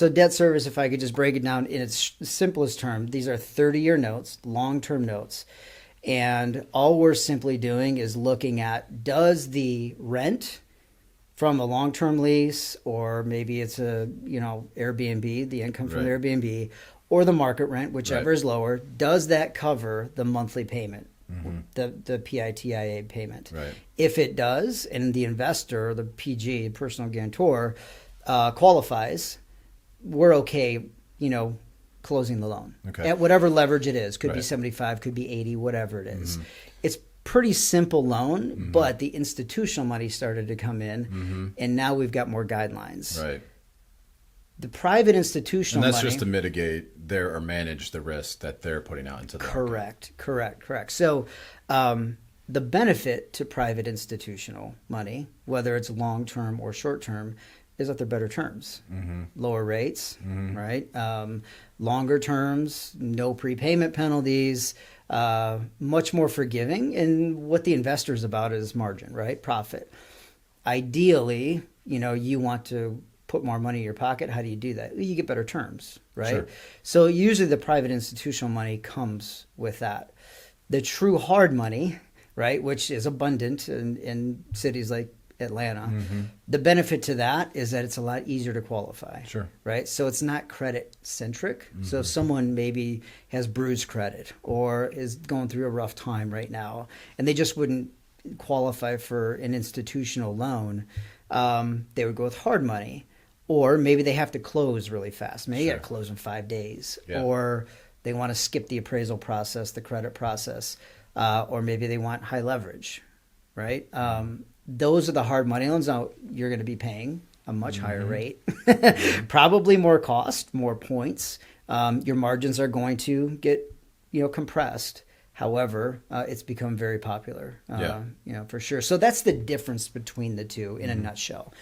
So debt service, if I could just break it down in its simplest term, these are 30-year notes, long-term notes. And all we're simply doing is looking at, does the rent from a long-term lease, or maybe it's a, Airbnb, the income from the Right. Airbnb, or the market rent, whichever Right. is lower, does that cover the monthly payment, Mm-hmm. the PITIA payment? Right. If it does, and the investor, the PG, personal guarantor, qualifies, we're okay, closing the loan Okay. at whatever leverage it is. Could be Right. 75, could be 80, whatever it is. Mm-hmm. It's pretty simple loan, Mm-hmm. but the institutional money started to come in, Mm-hmm. and now we've got more guidelines. Right. The private And institutional that's money, just to mitigate their or manage the risk that they're putting out into the market. correct. So the benefit to private institutional money, whether it's long-term or short-term, is that they're better terms, Mm-hmm. lower rates, Mm-hmm. right? Longer terms, no prepayment penalties, much more forgiving. And what the investor is about is margin, right? Profit. Ideally, you want to put more money in your pocket. How do you do that? You get better terms, right? Sure. So usually the private institutional money comes with that. The true hard money, right, which is abundant in cities like Atlanta, Mm-hmm. the benefit to that is that it's a lot easier to qualify. Sure. Right? So it's not credit centric. Mm-hmm. So if someone maybe has bruised credit or is going through a rough time right now, and they just wouldn't qualify for an institutional loan, they would go with hard money. Or maybe they have to close really fast. Maybe you got to close in 5 days. Yeah. Or they want to skip the appraisal process, the credit process. Or maybe they want high leverage, right? Those are the hard money loans. Now, you're going to be paying a much higher rate. Probably more cost, more points. Your margins are going to get, compressed. However, it's become very popular, Yeah. for sure. So that's the difference between the two in a nutshell.